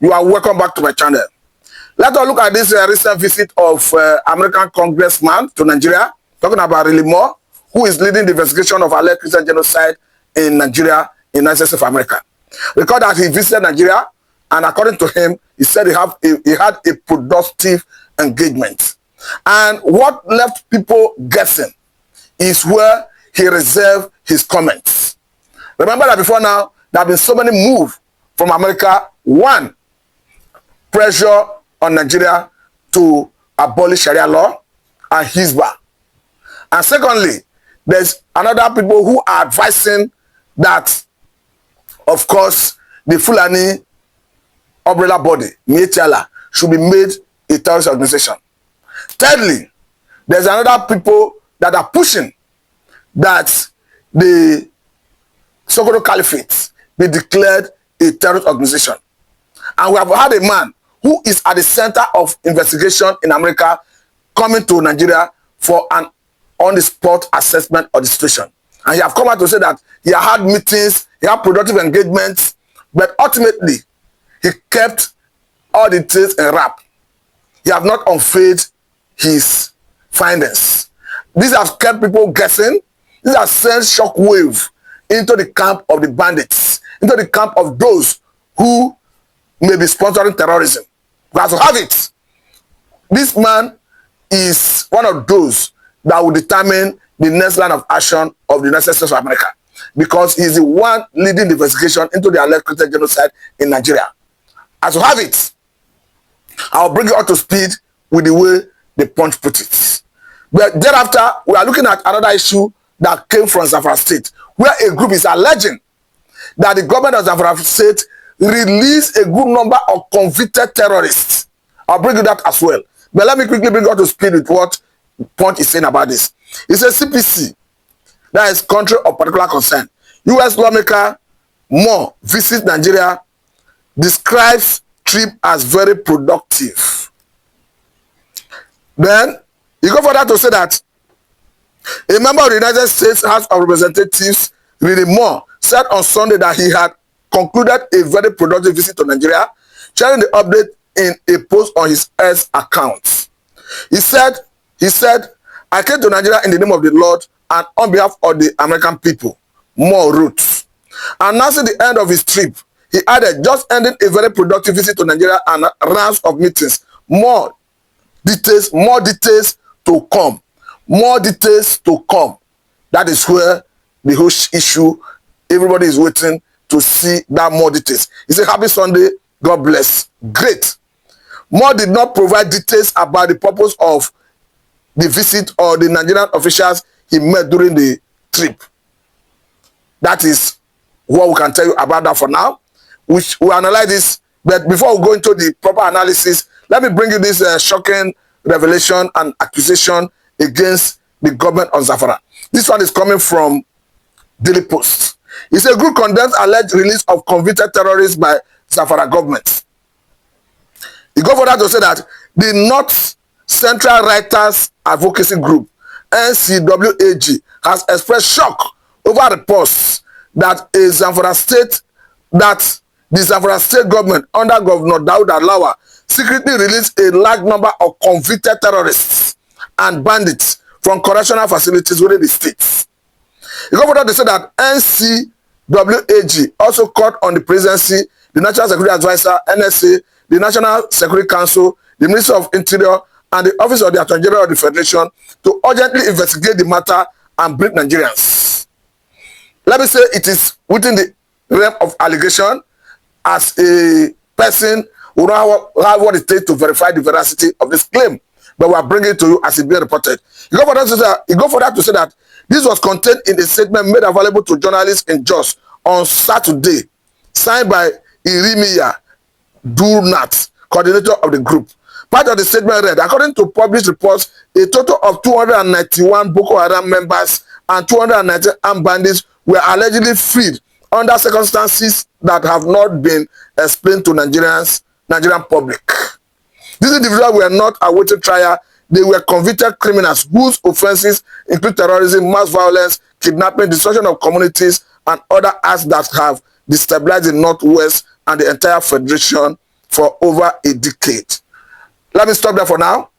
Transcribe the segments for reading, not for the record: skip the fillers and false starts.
You are welcome back to my channel. Let us look at this recent visit of American congressman to Nigeria, talking about really more, who is leading the investigation of alleged Christian genocide in Nigeria, in United States of America. Recall that he visited Nigeria, and according to him, he said he had a productive engagement. And what left people guessing is where he reserved his comments. Remember that before now, there have been so many moves from America. One, pressure on Nigeria to abolish Sharia law and Hizbah. And secondly, there's another people who are advising that, of course, the Fulani umbrella body, Mietiala, should be made a terrorist organization. Thirdly, there's another people that are pushing that the Sokoto Caliphate be declared a terrorist organization. And we have had a man who is at the center of investigation in America coming to Nigeria for an on-the-spot assessment of the situation. And he have come out to say that he had meetings, he had productive engagements, but ultimately he kept all the details in wrap. He have not unveiled his findings. These have kept people guessing. These have sent shockwave into the camp of the bandits, into the camp of those who may be sponsoring terrorism. But to have it, this man is one of those that will determine the next line of action of the United States of America, because he's the one leading the investigation into the alleged Christian genocide in Nigeria. As to have it, I'll bring you up to speed with the way the Punch put it. But thereafter, we are looking at another issue that came from Zamfara State, where a group is alleging that the government of Zamfara State released a good number of convicted terrorists. I'll bring you that as well. But let me quickly bring you up to speed with what Punch is saying about this. It says CPC, that is country of particular concern. U.S. lawmaker Moore visits Nigeria, describes trip as very productive. Then he go further to say that a member of the United States House of Representatives, Really Moore, said on Sunday that he had concluded a very productive visit to Nigeria, sharing the update in a post on his X account. He said, I came to Nigeria in the name of the Lord and on behalf of the American people. Moore wrote. Announcing the end of his trip, he added, just ending a very productive visit to Nigeria and rounds of meetings. More details to come. More details to come. That is where the whole issue, everybody is waiting to see that more details. He said, happy Sunday, God bless. Great. Moore did not provide details about the purpose of the visit or the Nigerian officials he met during the trip. That is what we can tell you about that for now. Which we'll analyze this, but before we go into the proper analysis, let me bring you this shocking revelation and accusation against the government of Zamfara. This one is coming from Daily Post. It's a group condemns alleged release of convicted terrorists by Zamfara government. He goes further to say that the North Central Writers Advocacy Group, NCWAG, has expressed shock over reports that the Zamfara State government under Governor Daud Alawa secretly released a large number of convicted terrorists and bandits from correctional facilities within the states. He goes further to say that NCWAG also called on the presidency, the National Security Advisor, NSA, the National Security Council, the Ministry of Interior, and the Office of the Attorney General of the Federation to urgently investigate the matter and bring Nigerians. Let me say it is within the realm of allegation, as a person who know how what it takes to verify the veracity of this claim, but we are bringing it to you as it being reported. He go further to say that this was contained in a statement made available to journalists in Jos on Saturday, signed by Irimiya Durnat, coordinator of the group. Part of the statement read, according to published reports, a total of 291 Boko Haram members and 290 armed bandits were allegedly freed under circumstances that have not been explained to Nigerian public. These individuals were not awaiting trial. They were convicted criminals whose offenses include terrorism, mass violence, kidnapping, destruction of communities, and other acts that have destabilized the Northwest and the entire Federation for over a decade. Let me stop there for now.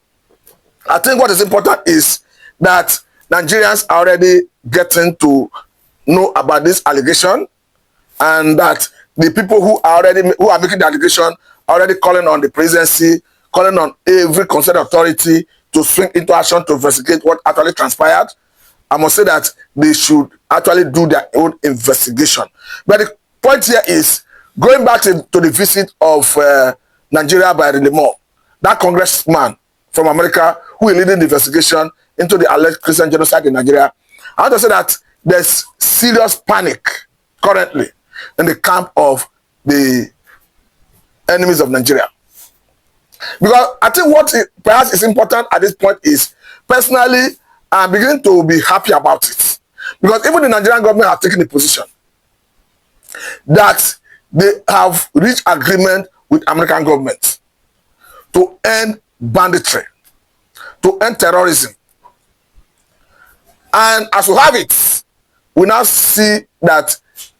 I think what is important is that Nigerians are already getting to know about this allegation, and that the people who are making the allegation are already calling on the presidency, calling on every concerned authority to swing into action to investigate what actually transpired. I must say that they should actually do their own investigation. But the point here is, going back to the visit of Nigeria by Relimo, that congressman from America who is leading the investigation into the alleged Christian genocide in Nigeria, I want to say that there's serious panic currently in the camp of the enemies of Nigeria. Because I think what perhaps is important at this point is, personally, I'm beginning to be happy about it. Because even the Nigerian government have taken a position that they have reached agreement with American government to end banditry, to end terrorism. And as we have it, we now see that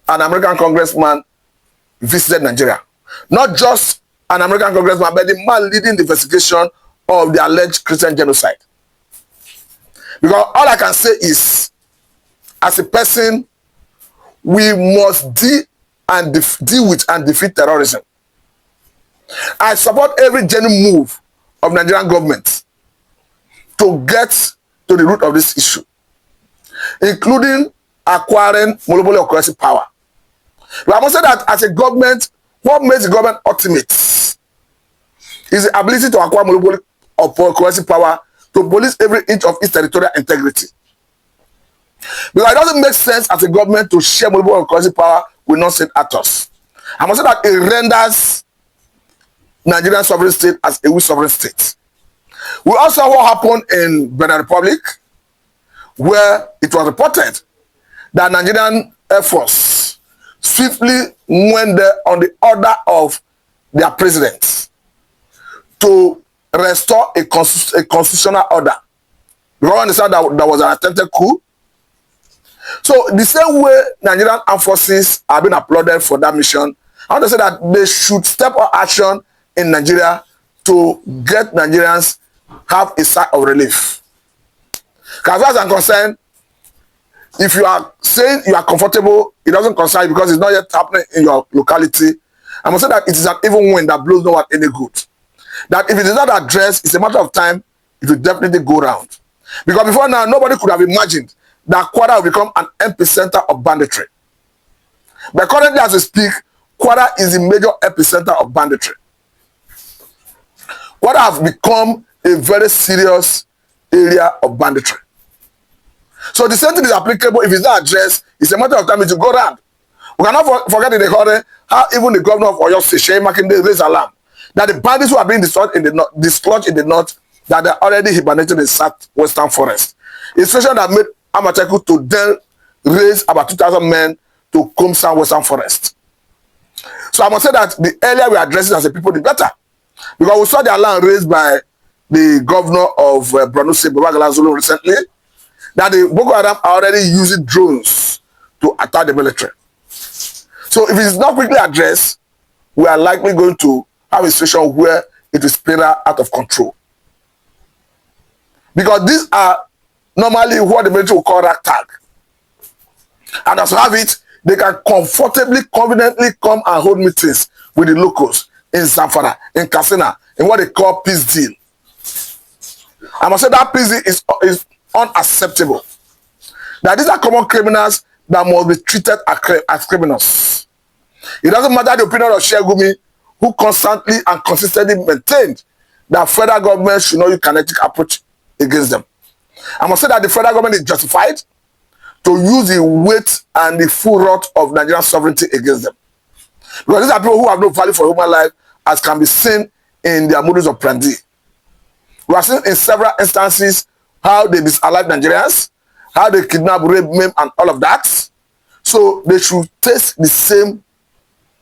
an American congressman visited Nigeria. Not just an American congressman, but the man leading the investigation of the alleged Christian genocide. Because all I can say is, as a person, we must deal with and defeat terrorism. I support every genuine move of Nigerian government to get to the root of this issue, including acquiring monopoly of coercive power. But I must say that as a government, what makes the government ultimate is the ability to acquire monopoly of coercive power to police every inch of its territorial integrity. Because it doesn't make sense as a government to share monopoly of coercive power with non-state actors. I must say that it renders Nigerian sovereign state as a weak sovereign state. We also saw what happened in Benin Republic, where it was reported that Nigerian Air Force swiftly went there on the order of their president to restore a constitutional order. You understand that there was an attempted coup? So the same way Nigerian armed forces have been applauded for that mission, I want to say that they should step up action in Nigeria to get Nigerians have a sigh of relief. Because as far as I'm concerned, if you are saying you are comfortable, it doesn't concern you because it's not yet happening in your locality. I must say that it is an even wind that blows no one any good. That if it is not addressed, it's a matter of time, it will definitely go round. Because before now, nobody could have imagined that Kwara will become an epicenter of banditry. But currently, as we speak, Kwara is the major epicenter of banditry. Kwara has become a very serious area of banditry. So the same thing is applicable. If it's not addressed, it's a matter of time it will go round. We cannot forget in the corner how even the governor of Oyo State, Sheyi Makinde, raised alarm that the bandits who are being dislodged in the north, that they're already hibernated in southwestern forest. A situation that made Amateku to then raise about 2,000 men to comb southwestern forest. So I must say that the earlier we address it as a people, the better. Because we saw the alarm raised by the governor of Borno State, Babagala Zulu, recently, that the Boko Haram are already using drones to attack the military. So if it is not quickly addressed, we are likely going to have a situation where it will spiral out of control. Because these are normally what the military will call ragtag. And as we have it, they can comfortably, conveniently come and hold meetings with the locals in Zamfara, in Katsina, in what they call peace deal. I must say that peace deal is unacceptable. That these are common criminals that must be treated as criminals. It doesn't matter the opinion of Shegumi, who constantly and consistently maintained that federal government should not use kinetic approach against them. I must say that the federal government is justified to use the weight and the full wrath of Nigerian sovereignty against them. Because these are people who have no value for human life, as can be seen in their modus operandi. We have seen in several instances how they disallied Nigerians, how they kidnap, rape, maim, and all of that. So they should taste the same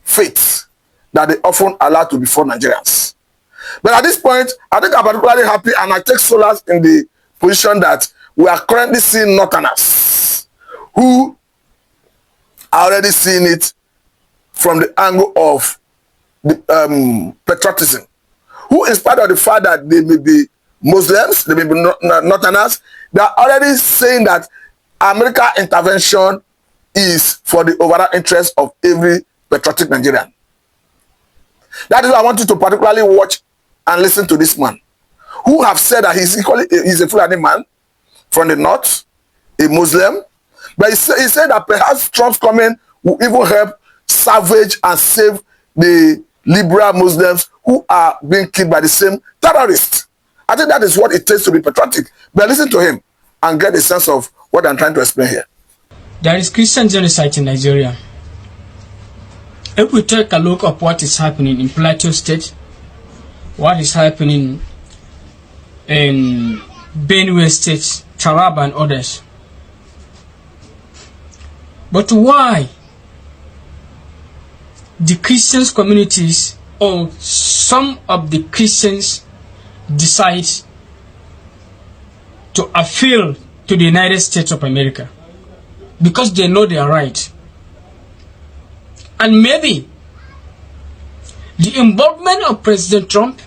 fate that they often allow to befall Nigerians. But at this point, I think I'm particularly happy, and I take solace in the position that we are currently seeing Northerners who are already seeing it from the angle of patriotism, who, in spite of the fact that they may be Muslims, they may be Northerners, they are already saying that American intervention is for the overall interest of every patriotic Nigerian. That is why I want you to particularly watch and listen to this man, who have said that he's a Fulani man from the north, a Muslim, but he said that perhaps Trump's coming will even help salvage and save the liberal Muslims who are being killed by the same terrorists. I think that is what it takes to be patriotic. But listen to him and get a sense of what I'm trying to explain here. There is Christian genocide in Nigeria. If we take a look at what is happening in Plateau State, what is happening in Benue State, Taraba and others. But why the Christian communities or some of the Christians decide to appeal to the United States of America? Because they know they are right. And maybe the involvement of President Trump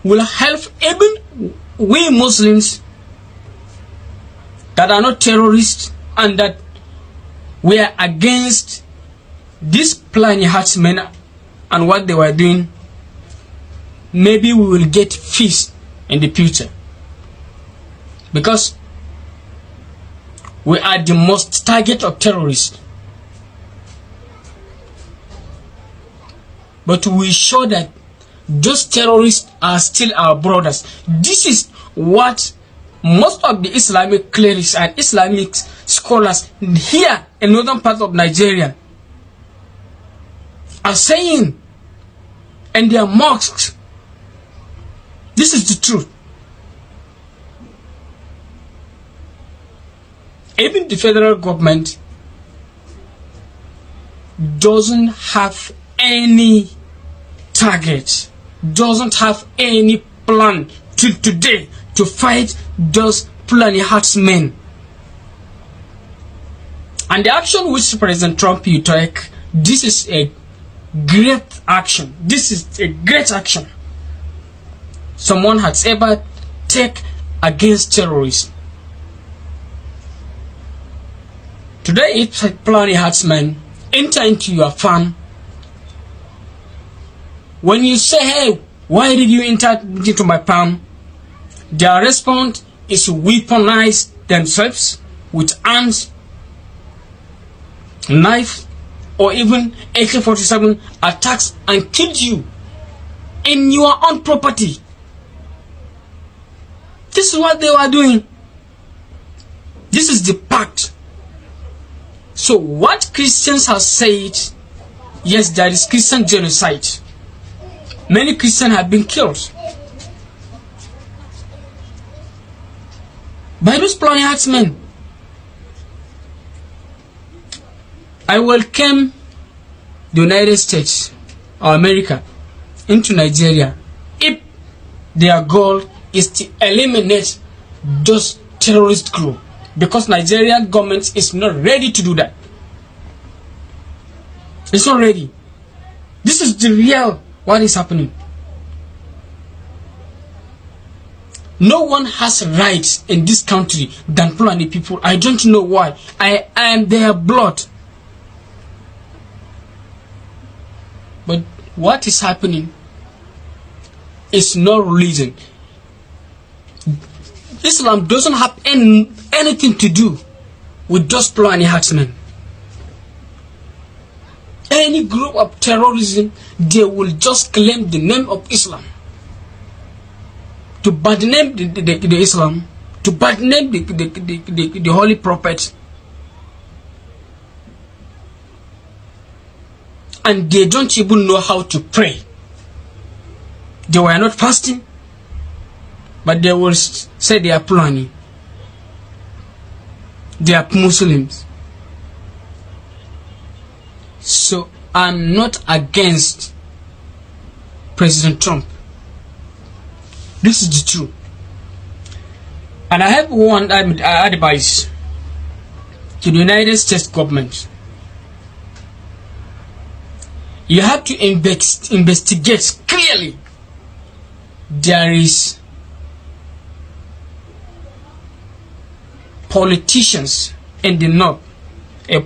will help even we Muslims that are not terrorists and that we are against these Fulani herdsmen and what they were doing. Maybe we will get peace in the future, because we are the most target of terrorists. But we show that those terrorists are still our brothers. This is what most of the Islamic clerics and Islamic scholars here in northern part of Nigeria are saying in their mosques. This is the truth. Even the federal government doesn't have any target, doesn't have any plan till today to fight those Fulani herdsmen. And the action which President Trump you take, this is a great action. This is a great action someone has ever taken against terrorists. Today, if Fulani herdsmen enter into your farm, when you say, hey, why did you enter into my farm? Their response is to weaponize themselves with arms, knife, or even AK-47 attacks and kill you in your own property. This is what they were doing. This is the pact. So what Christians have said, yes, there is Christian genocide. Many Christians have been killed by those Fulani herdsmen. I welcome the United States or America into Nigeria if their goal is to eliminate those terrorist groups, because Nigerian government is not ready to do that. It's not ready. This is the real what is happening. No one has rights in this country than Fulani people. I don't know why. I am their blood. But what is happening is no religion. Islam doesn't have anything to do with those Fulani herdsmen. Any group of terrorism, they will just claim the name of Islam to badname the Islam, to badname the Holy Prophet, and they don't even know how to pray. They were not fasting, but they will say they are Fulani, they are Muslims. So I'm not against President Trump. This is the truth. And I have one advice to the United States government. You have to investigate clearly. There is politicians in the north,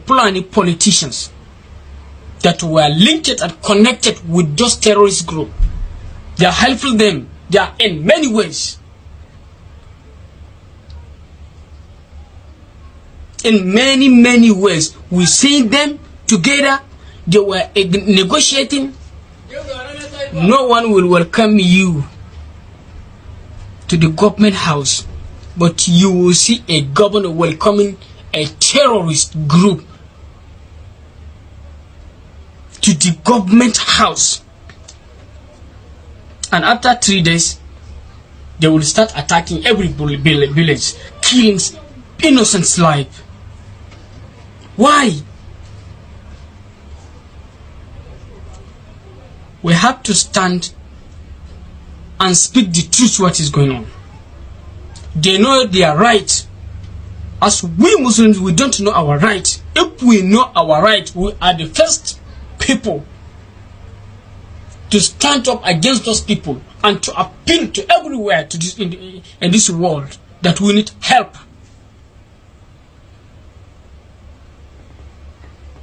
Fulani politicians that were linked and connected with those terrorist groups. They are helping them. They are in many ways. In many ways. We see them together. They were negotiating. No one will welcome you to the government house, but you will see a governor welcoming a terrorist group to the government house. And after 3 days, they will start attacking every village, killing innocent life. Why? We have to stand and speak the truth what is going on. They know they are right. As we Muslims, we don't know our right. If we know our right, we are the first people to stand up against those people and to appeal to everywhere to this, in this world that we need help.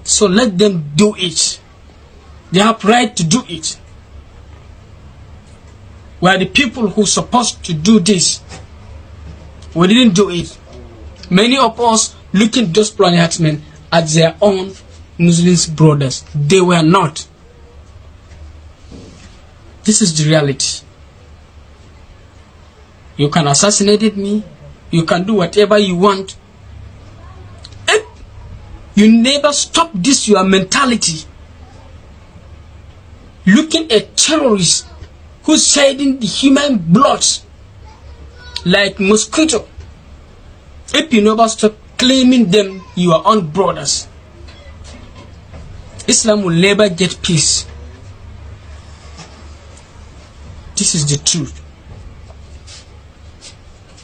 So let them do it. They have right to do it. We are the people who are supposed to do this. We didn't do it. Many of us look at those Fulani herdsmen as their own Muslim brothers. They were not. This is the reality. You can assassinate me. You can do whatever you want. If you never stop this, your mentality. Looking at terrorists who's shedding the human blood like mosquito. If you never stop claiming them your own brothers, Islam will never get peace. This is the truth.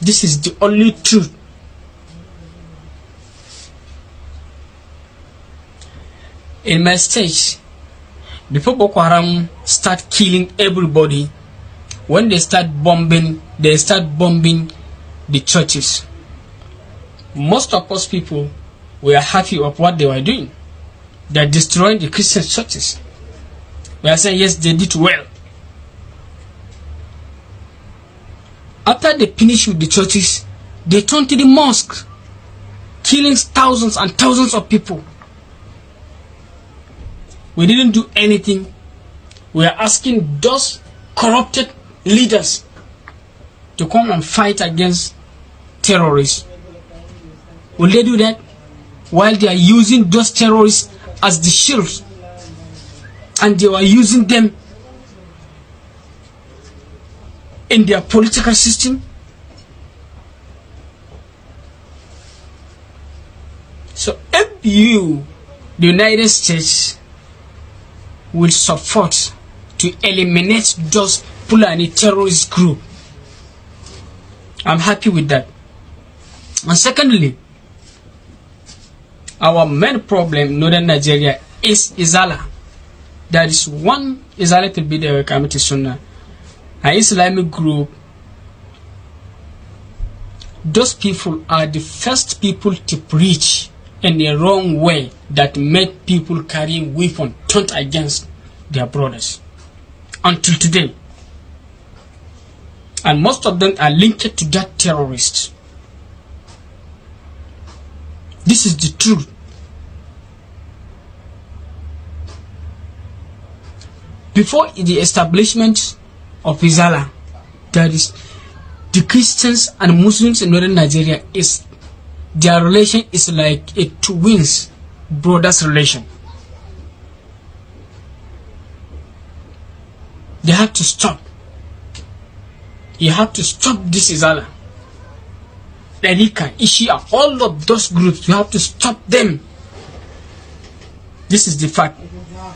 This is the only truth. In my stage, before Boko Haram start killing everybody, when they start bombing the churches. Most of us people were happy of what they were doing. They are destroying the Christian churches. We are saying yes, they did well. After they finished with the churches, they turned to the mosque, killing thousands and thousands of people. We didn't do anything. We are asking those corrupted leaders to come and fight against terrorists. Will they do that? While they are using those terrorists as the shields, and they were using them in their political system. So if you, the United States, will support to eliminate those Fulani terrorist group, I'm happy with that. And secondly, our main problem in northern Nigeria is Izala. There is one Izala to be the Kamiti Sunnah, an Islamic group. Those people are the first people to preach in the wrong way that made people carrying weapons turned against their brothers until today. And most of them are linked to that terrorist. This is the truth. Before the establishment of Izala, there is the Christians and Muslims in northern Nigeria, is their relation is like a twins brothers relation. They have to stop. You have to stop this Izala, Erika, Ishia, all of those groups. You have to stop them. This is the fact.